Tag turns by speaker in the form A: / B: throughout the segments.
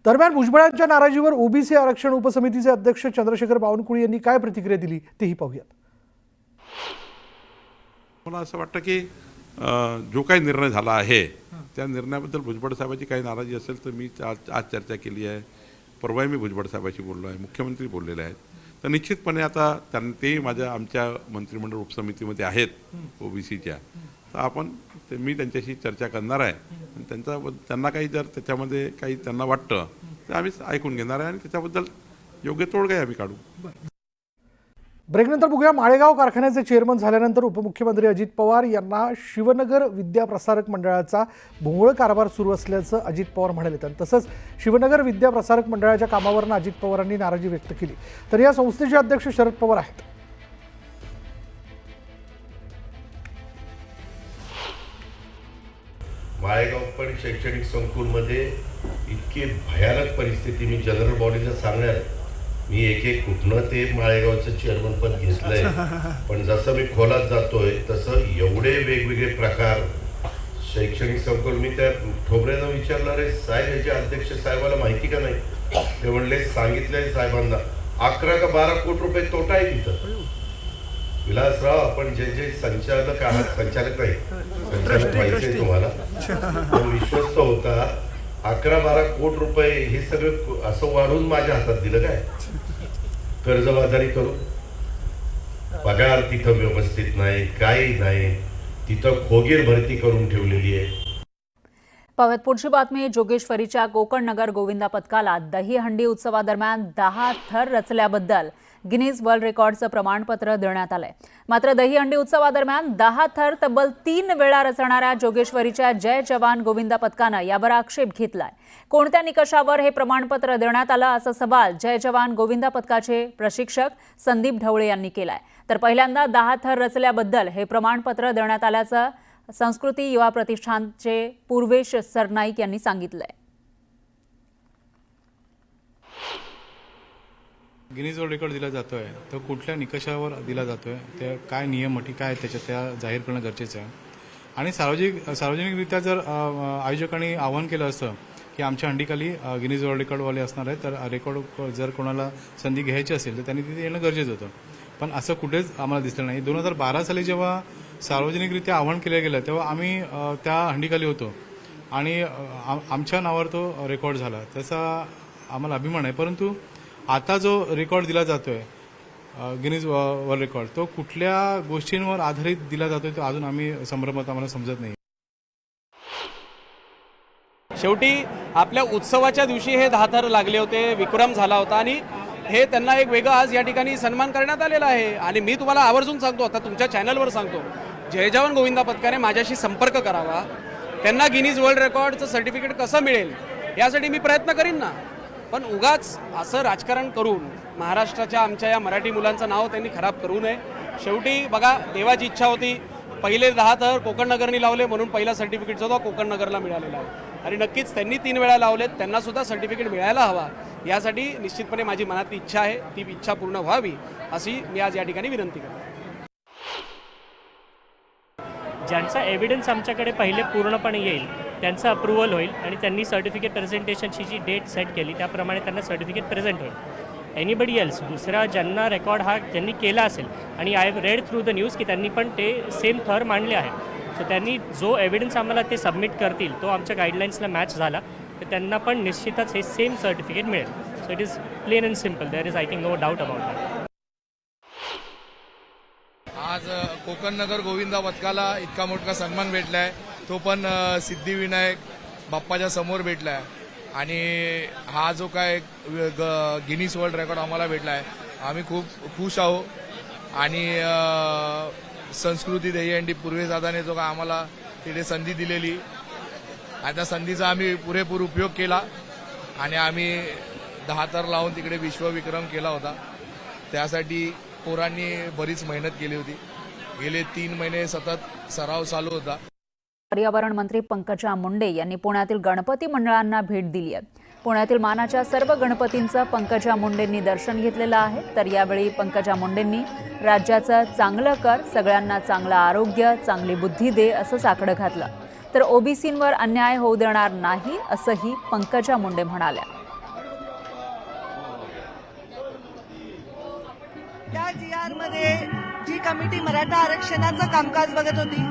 A: दरम्यान भुजबळांच्या नाराजीवर ओबीसी आरक्षण उपसमितीचे अध्यक्ष चंद्रशेखर बावनकुळे यांनी काय प्रतिक्रिया दिली तेही पाहूयात।
B: मला असं वाटतं की जो काही निर्णय झाला आहे त्या निर्णयाबद्दल भुजबळ साहेबांची काही नाराजी असेल तर मी आज चर्चा केली आहे। परवाही मी भुजबळ साहेबांशी बोललो आहे, मुख्यमंत्री बोललेले आहेत, तर निश्चितपणे आता तेही आमच्या मंत्रिमंडळ उपसमितीमध्ये आहेत ओबीसीच्या, तर आपण मी त्यांच्याशी चर्चा करणार आहे आणि त्यांना काही जर त्याच्यामध्ये काही त्यांना वाटतं तर आम्ही ऐकून घेणार आहे आणि त्याच्याबद्दल योग्य तोडगाही आम्ही काढू।
A: ब्रेकनंतर बघूया माळेगाव कारखान्याचे चेअरमन झाल्यानंतर उपमुख्यमंत्री अजित पवार यांना शिवनगर विद्याप्रसारक मंडळाचा भोंगळ कारभार सुरू असल्याचं अजित पवार म्हणाले। तसंच शिवनगर विद्याप्रसारक मंडळाच्या कामावरून अजित पवारांनी नाराजी व्यक्त केली। तर या संस्थेचे अध्यक्ष शरद पवार आहेत।
C: माळेगाव पण शैक्षणिक संकुलमध्ये इतकी भयानक परिस्थिती, मी जनरल बॉडीला सांगणार, मी एक कुठनं ते माळेगावचं चेअरमन पद घेतलंय, पण जसं मी खोलात जातोय तसं एवढे वेगवेगळे प्रकार शैक्षणिक संकुल, मी त्या ठोबऱ्यानं विचारणार आहे, साहेब याचे अध्यक्ष साहेबाला माहिती का नाही? ते म्हणले सांगितलंय साहेबांना, 11 का 12 कोटी रुपये तोटा आहे तिथं। विलासराव, आपण जे संचालक आहात, संचालक नाही संचालक व्हायचंय तुम्हाला, विश्वस्त होता, 11-12 कोटी रुपये हे सगळं असं वाढून माझ्या हातात दिलं काय? कर्जबाजारी करू, पगार तिथं व्यवस्थित नाही, काही नाही, तिथं खोगीर भरती करून ठेवलेली आहे।
D: पाहत पुढची बातमी। जोगेश्वरीच्या कोकण नगर गोविंदा पथकाला दहीहंडी उत्सवादरम्यान 10 थर रचल्याबद्दल गिनीज वर्ल्ड रेकॉर्डचं प्रमाणपत्र देण्यात आलंय। मात्र दहीहंडी उत्सवादरम्यान 10 थर तब्बल 3 वेळा रचणाऱ्या जोगेश्वरीच्या जय जवान गोविंदा पथकानं यावर आक्षेप घेतलाय। कोणत्या निकषावर हे प्रमाणपत्र देण्यात आलं असा सवाल जय जवान गोविंदा पथकाचे प्रशिक्षक संदीप ढवळे यांनी केलाय। तर पहिल्यांदा 10 थर रचल्याबद्दल हे प्रमाणपत्र देण्यात आल्याचं संस्कृती युवा प्रतिष्ठानचे पूर्वेश सरनाईक यांनी सांगितलंय।
E: गिनीज वर्ल्ड रेकॉर्ड दिला जातोय तो कुठल्या निकषावर दिला जातोय, ते काय नियम अटी काय त्याच्यात त्या जाहीर करणं गरजेचं आहे। आणि सार्वजनिकरित्या जर आयोजकांनी आवाहन केलं असतं की आमच्या हंडीखाली गिनीज वर्ल्ड रेकॉर्डवाले असणार आहेत, तर रेकॉर्ड जर कोणाला संधी घ्यायची असेल तर त्यांनी तिथे येणं गरजेचं होतं, पण असं कुठेच आम्हाला दिसलं नाही। 2012 साली जेव्हा सार्वजनिकरित्या आवाहन केलं गेलं तेव्हा आम्ही त्या हंडीखाली होतो आणि आमच्या नावावर तो रेकॉर्ड झाला, त्याचा आम्हाला अभिमान आहे। परंतु आता जो रेकॉर्ड दिला जातोय गिनीज वर्ल्ड रेकॉर्ड, तो कुठल्या गोष्टींवर आधारित दिला जातोय तो अजून आम्ही संभ्रमात आम्हाला समजत नाही।
F: शेवटी आपल्या उत्सवाच्या दिवशी हे 10 थर लागले होते, विक्रम झाला होता आणि हे त्यांना एक वेगळा आज या ठिकाणी सन्मान करण्यात आलेला आहे। आणि मी तुम्हाला आवर्जून सांगतो, आता तुमच्या चॅनलवर सांगतो, जय जवान गोविंदा पथकाने माझ्याशी संपर्क करावा, त्यांना गिनीज वर्ल्ड रेकॉर्डचं सर्टिफिकेट कसं मिळेल यासाठी मी प्रयत्न करीन ना, पण उगाच असं राजकारण करून महाराष्ट्राच्या आमच्या या मराठी मुलांचं नाव त्यांनी खराब करू नये। शेवटी बघा, देवाची इच्छा होती, पहिले 10 थर कोकण नगरनी लावले म्हणून पहिला सर्टिफिकेट जो कोकण नगरला मिळालेला आहे आणि नक्कीच त्यांनी 3 वेळा लावलेत, त्यांना सुद्धा सर्टिफिकेट मिळायला हवा, यासाठी निश्चितपणे माझी मनातली इच्छा आहे, ती इच्छा पूर्ण व्हावी अशी मी आज या ठिकाणी विनंती करतो।
G: ज्यांचा एव्हिडन्स आमच्याकडे पहिले पूर्णपणे येईल त्यांचं अप्रूव्हल होईल आणि त्यांनी सर्टिफिकेट प्रेझेंटेशनची जी डेट सेट केली त्याप्रमाणे त्यांना सर्टिफिकेट प्रेझेंट होईल। एनीबडी एल्स दुसरा ज्यांना रेकॉर्ड हा त्यांनी केला असेल, आणि I have red through the news की त्यांनी पण ते सेम थर मांडले आहे, सो त्यांनी जो एव्हिडन्स आम्हाला ते सबमिट करतील तो आमच्या गाईडलाईन्सला मॅच झाला तर त्यांना पण निश्चितच हे सेम सर्टिफिकेट मिळेल। So it is plain and simple, there is I think no doubt about that.
H: आज कोकण नगर गोविंदा पथकाला इतका मोठा सन्मान भेटलाय, तो पण सिद्धिविनायक बाप्पाच्या समोर भेटलाय आणि हा जो काय गिनीज वर्ल्ड रेकॉर्ड आम्हाला भेटलाय, आम्ही खूप खुश आहोत। आणि संस्कृती दहीहंडी पूर्वेश दादाने जो काय आम्हाला तिथे संधी दिलेली, आता संधीचा आम्ही पुरेपूर उपयोग केला आणि आम्ही 10 थर लावून तिकडे विश्वविक्रम केला होता। त्यासाठी पोरांनी बरीच मेहनत केली होती, गेले 3 महिने सतत सराव चालू होता।
D: पर्यावरण मंत्री पंकजा मुंडे यांनी पुण्यातील गणपती मंडळांना भेट दिली आहे। पुण्यातील मानाच्या सर्व गणपतींचं पंकजा मुंडेंनी दर्शन घेतलेलं आहे। तर यावेळी पंकजा मुंडेंनी राज्याचं चांगलं कर, सगळ्यांना चांगलं आरोग्य, चांगली बुद्धी दे असं साकडं घातलं। तर ओबीसींवर अन्याय होऊ देणार नाही असंही पंकजा मुंडे म्हणाल्या।
I: त्या GR मध्ये जी कमिटी मराठा आरक्षणाचं कामकाज बघत होती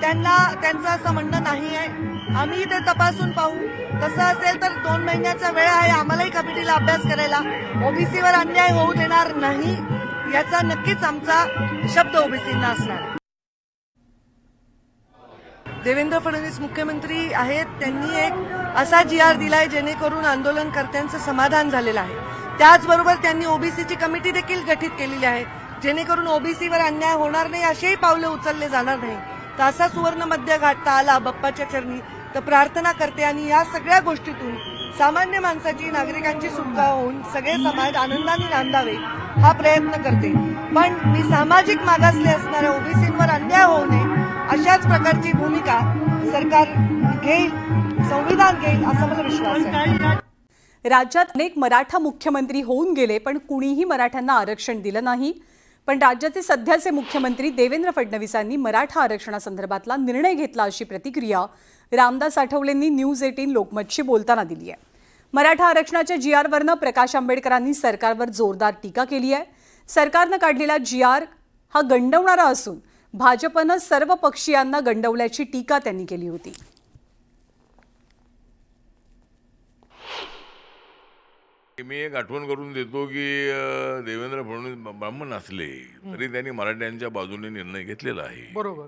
I: त्यांचं असं म्हणणं नाही आहे. आम्ही ते तपासून पाहू. तसं असेल तर 2 महिन्याचा वेळ आहे आम्हालाही कमिटीला अभ्यास करायला. ओबीसीवर अन्याय होऊ देणार नाही याचा नक्कीच आमचा शब्द ओबीसींना असणार. देवेंद्र फडणवीस मुख्यमंत्री आहेत, त्यांनी एक असा GR दिलाय जेणेकरून आंदोलनकर्त्यांचं समाधान झालेलं आहे. त्याचबरोबर त्यांनी ओबीसीची कमिटी देखील गठीत केलेली आहे जेणेकरून ओबीसीवर अन्याय होणार नाही असेही पावलं उचलले जाणार नाही. तर असा सुवर्ण मध्य गाठता आला बाप्पाच्या चरणी तर प्रार्थना करते आणि या सगळ्या गोष्टीतून सामान्य माणसाची नागरिकांची सुटका होऊन सगळे समाज आनंदाने नांदावे हा प्रयत्न करते. पण मी सामाजिक मागासले असणाऱ्या ओबीसींवर अन्याय होऊ नये अशाच प्रकारची भूमिका सरकार घेईल, संविधान घेईल असा मला विश्वास आहे.
J: राज्यात अनेक मराठा मुख्यमंत्री होऊन गेले पण कुणीही मराठ्यांना आरक्षण दिलं नाही. पण राज्याचे सध्याचे मुख्यमंत्री देवेंद्र फडणवीसांनी मराठा आरक्षणासंदर्भातला निर्णय घेतला अशी प्रतिक्रिया रामदास आठवलेंनी न्यूज 18 लोकमतशी बोलताना दिली आहे. मराठा आरक्षणाच्या GRवरनं प्रकाश आंबेडकरांनी सरकारवर जोरदार टीका केली आहे. सरकारनं काढलेला GR हा गंडवणारा असून भाजपनं सर्व पक्षीयांना गंडवल्याची टीका त्यांनी केली होती.
K: मी एक आठवण करून देतो की देवेंद्र फडणवीस ब्राह्मण असले तरी त्यांनी मराठ्यांच्या बाजूने निर्णय घेतलेला आहे.
A: बरोबर.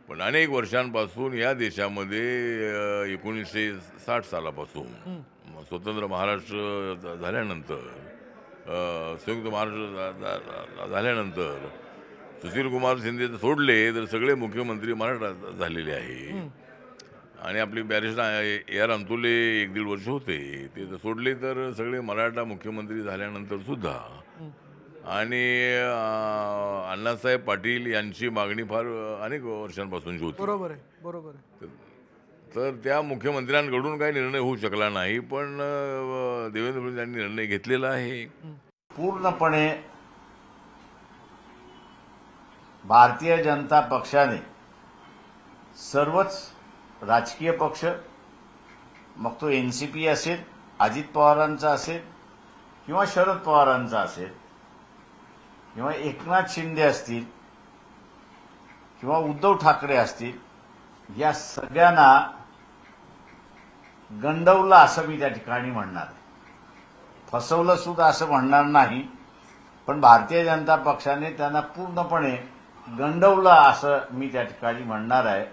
K: पण अनेक वर्षांपासून या देशामध्ये 1960 सालापासून स्वतंत्र महाराष्ट्र झाल्यानंतर संयुक्त महाराष्ट्र झाल्यानंतर सुशीलकुमार शिंदे सोडले तर सगळे मुख्यमंत्री मराठा झालेले आहे. आणि आपली बॅरिस्टर AR अंतुले 1-1.5 वर्ष होते ते तर सोडले तर सगळे मराठा मुख्यमंत्री झाल्यानंतर सुद्धा. आणि अण्णासाहेब पाटील यांची मागणी फार अनेक वर्षांपासूनची होती.
A: बरोबर आहे, बरोबर आहे.
K: तर त्या मुख्यमंत्र्यांकडून काही निर्णय होऊ शकला नाही. पण देवेंद्र फडणवीस यांनी निर्णय घेतलेला आहे.
L: पूर्णपणे भारतीय जनता पक्षाने सर्वच राजकीय पक्ष, मग तो NCP असेल, अजित पवारांचा असेल किंवा शरद पवारांचा असेल किंवा एकनाथ शिंदे असतील किंवा उद्धव ठाकरे असतील, या सगळ्यांना गंडवलं असं मी त्या ठिकाणी म्हणणार. फसवलं सुद्धा असं म्हणणार नाही. पण भारतीय जनता पक्षाने त्यांना पूर्णपणे गंडवलं असं मी त्या ठिकाणी म्हणणार आहे.